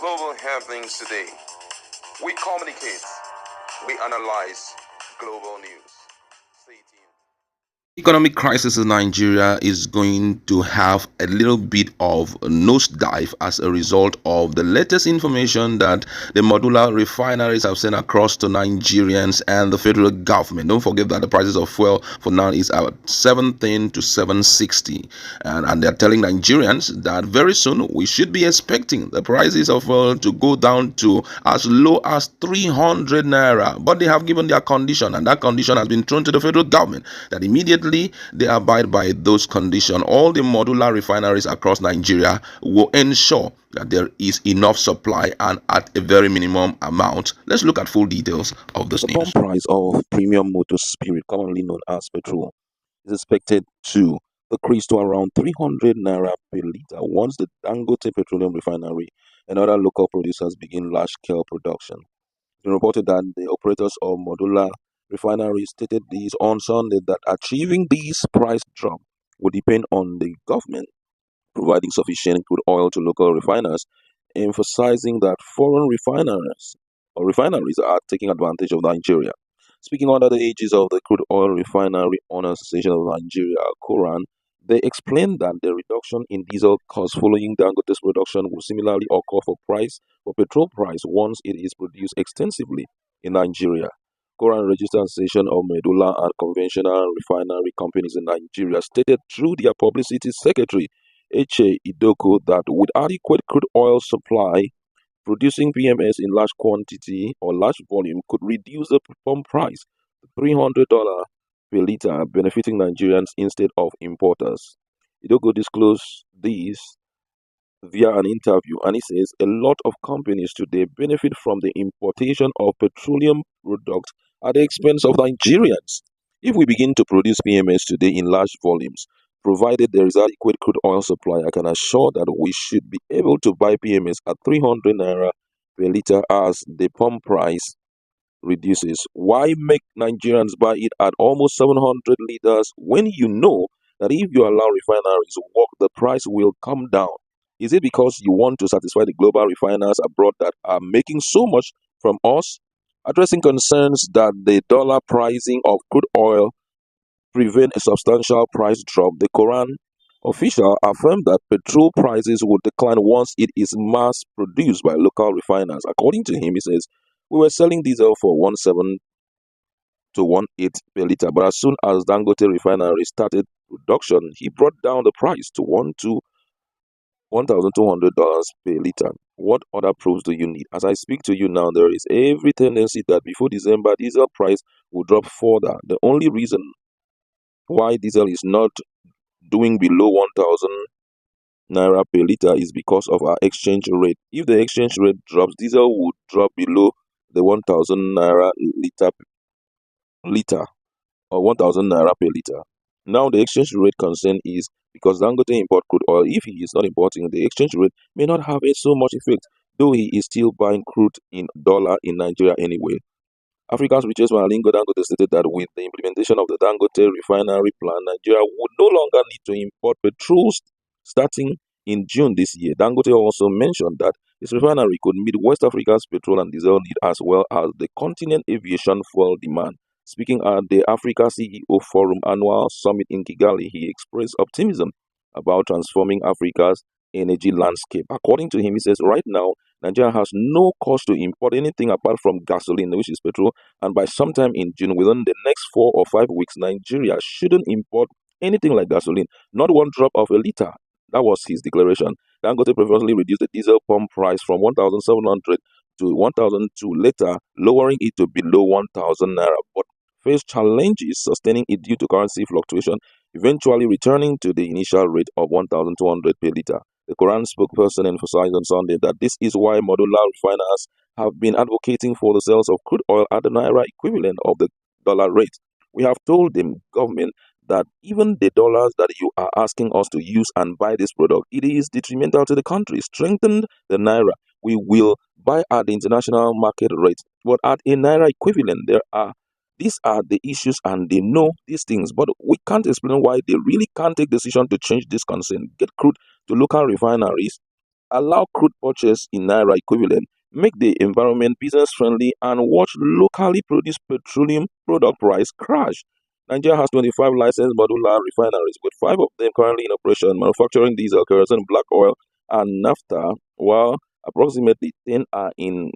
Global happenings today. We communicate, we analyze global news. Stay tuned. Economic crisis in Nigeria is going to have a little bit of a nosedive as a result of the latest information that the modular refineries have sent across to Nigerians and the federal government. Don't forget that the prices of fuel for now is at 710 to 760, and they're telling Nigerians that very soon we should be expecting the prices of fuel to go down to as low as 300 naira. But they have given their condition, and that condition has been thrown to the federal government that immediately they abide by those conditions. All the modular refineries across Nigeria will ensure that there is enough supply and at a very minimum amount. Let's look at full details of this The news. pump price of premium motor spirit, commonly known as petrol, is expected to decrease to around 300 naira per litre once the Dangote Petroleum Refinery and other local producers begin large-scale production. It's been reported that the operators of modular refineries stated this on Sunday that achieving this price drop would depend on the government providing sufficient crude oil to local refiners, emphasizing that foreign refineries are taking advantage of Nigeria. Speaking under the aegis of the Crude Oil Refinery Owners Association of Nigeria, Koran, they explained that the reduction in diesel costs following Dangote's production will similarly occur for petrol price once it is produced extensively in Nigeria. Koran Registered Association of Medulla and Conventional Refinery Companies in Nigeria stated through their publicity secretary, Eche Idoko, that with adequate crude oil supply, producing PMS in large quantity or large volume could reduce the pump price to $300 per litre, benefiting Nigerians instead of importers. Idoko disclosed this via an interview, and he says a lot of companies today benefit from the importation of petroleum products at the expense of Nigerians. If we begin to produce PMS today in large volumes, provided there is adequate crude oil supply, I can assure that we should be able to buy PMS at 300 naira per litre as the pump price reduces. Why make Nigerians buy it at almost 700 liters when you know that if you allow refineries to work, the price will come down? Is it because you want to satisfy the global refiners abroad that are making so much from us? Addressing concerns that the dollar pricing of crude oil prevent a substantial price drop, the Koran official affirmed that petrol prices would decline once it is mass produced by local refiners. According to him, he says, we were selling diesel for 17 to 18 per litre, but as soon as Dangote Refinery started production, he brought down the price to $1,200 per litre. What other proofs do you need? As I speak to you now, there is every tendency that before December, diesel price will drop further. The only reason why diesel is not doing below 1,000 naira per litre is because of our exchange rate. If the exchange rate drops, diesel would drop below the 1,000 naira liter or 1,000 naira per litre. Now the exchange rate concern is because Dangote import crude oil. If he is not importing, the exchange rate may not have so much effect, though he is still buying crude in dollar in Nigeria anyway. Africa's richest man, Alingo Dangote, stated that with the implementation of the Dangote refinery plan, Nigeria would no longer need to import petrol starting in June this year. Dangote also mentioned that his refinery could meet West Africa's petrol and diesel need as well as the continent aviation fuel demand. Speaking at the Africa CEO Forum annual summit in Kigali, he expressed optimism about transforming Africa's energy landscape. According to him, he says right now, Nigeria has no cost to import anything apart from gasoline, which is petrol, and by sometime in June, within the next 4 or 5 weeks, Nigeria shouldn't import anything like gasoline, not one drop of a litre. That was his declaration. Dangote previously reduced the diesel pump price from 1,700 to 1,002 later, lowering it to below 1,000 naira, but faced challenges sustaining it due to currency fluctuation, eventually returning to the initial rate of 1,200 per litre. The Quran spokesperson emphasized on Sunday that this is why modular refiners have been advocating for the sales of crude oil at the naira equivalent of the dollar rate. We have told the government that even the dollars that you are asking us to use and buy this product, it is detrimental to the country. Strengthen the naira. We will buy at the international market rate, but at a naira equivalent, these are the issues, and they know these things, but we can't explain why they really can't take decision to change this concern. Get crude to local refineries allow crude purchase in naira equivalent, make the environment business friendly, and watch locally produced petroleum product price crash. Nigeria has 25 licensed modular refineries, with 5 of them currently in operation, manufacturing diesel, kerosene, black oil, and naphtha, while approximately 10 are in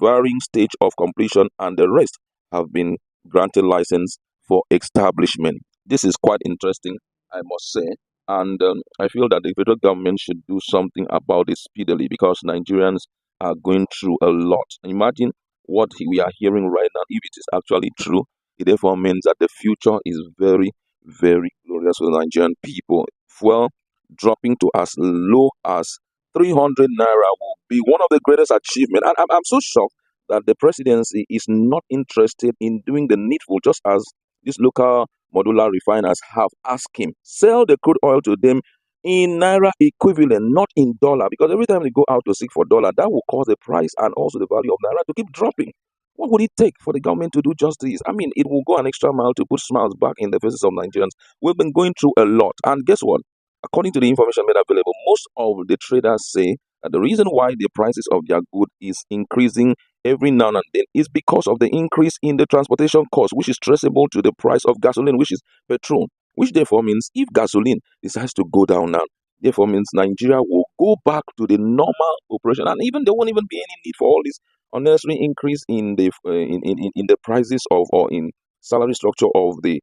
varying stage of completion, and the rest have been granted license for establishment. This is quite interesting, I must say. And I feel that the federal government should do something about it speedily, because Nigerians are going through a lot. Imagine what we are hearing right now. If it is actually true, it therefore means that the future is very, very glorious for the Nigerian people. Fuel dropping to as low as 300 naira will be one of the greatest achievements. And I'm so shocked that the presidency is not interested in doing the needful, just as these local modular refiners have asked him. Sell the crude oil to them in naira equivalent, not in dollar, because every time they go out to seek for dollar, that will cause the price and also the value of naira to keep dropping. What would it take for the government to do just this? I mean, it will go an extra mile to put smiles back in the faces of Nigerians. We've been going through a lot. And guess what? According to the information made available, most of the traders say that the reason why the prices of their good is increasing every now and then is because of the increase in the transportation cost, which is traceable to the price of gasoline, which is petrol, which therefore means if gasoline decides to go down now, therefore means Nigeria will go back to the normal operation, and even there won't even be any need for all this unnecessary increase in the in the prices of, or in salary structure of the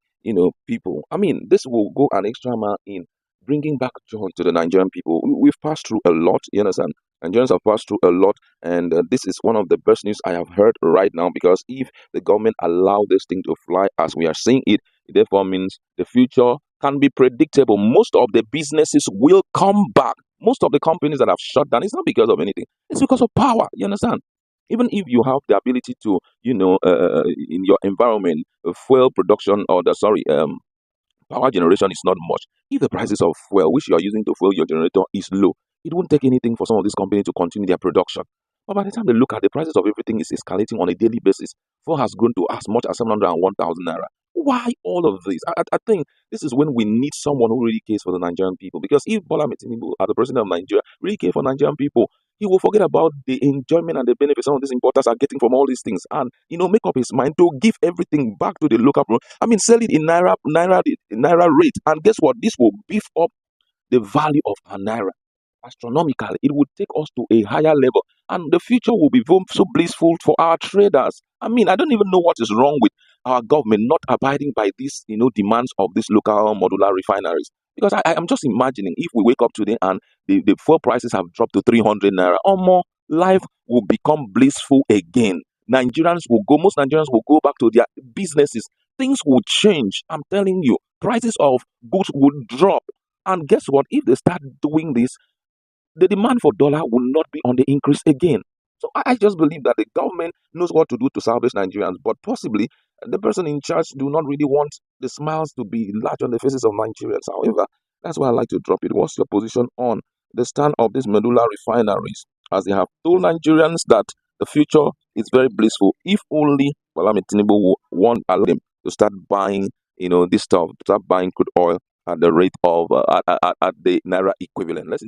people. I mean, this will go an extra mile in bringing back joy to the Nigerian people. We've passed through a lot, you understand? Nigerians have passed through a lot, and this is one of the best news I have heard right now, because if the government allow this thing to fly as we are seeing it, it therefore means the future can be predictable. Most of the businesses will come back. Most of the companies that have shut down, it's not because of anything, it's because of power, you understand? Even if you have the ability to, in your environment, fuel production, or the sorry, power generation is not much. If the prices of fuel, which you are using to fuel your generator, is low, it won't take anything for some of these companies to continue their production. But by the time they look at the prices of everything is escalating on a daily basis, fuel has grown to as much as 701,000 naira. Why all of this? I think this is when we need someone who really cares for the Nigerian people. Because if Bola Tinubu, as the president of Nigeria, really cares for Nigerian people, he will forget about the enjoyment and the benefits some of these importers are getting from all these things, and make up his mind to give everything back to the local. I mean, sell it in naira rate, and guess what? This will beef up the value of our naira astronomically. It would take us to a higher level, and the future will be so blissful for our traders. I mean, I don't even know what is wrong with our government not abiding by these, demands of these local modular refineries. Because I am just imagining, if we wake up today and the fuel prices have dropped to 300 naira or more, life will become blissful again. Most Nigerians will go back to their businesses. Things will change. I'm telling you, prices of goods will drop. And guess what? If they start doing this, the demand for dollar will not be on the increase again. So I just believe that the government knows what to do to salvage Nigerians, but possibly the person in charge do not really want the smiles to be large on the faces of Nigerians. However, that's why I like to drop it. What's your position on the stand of these medulla refineries, as they have told Nigerians that the future is very blissful if only TINUBU will want allow them to start buying, this stuff, to start buying crude oil at the rate of at the naira equivalent. Let's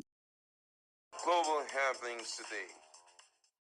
Global happenings today.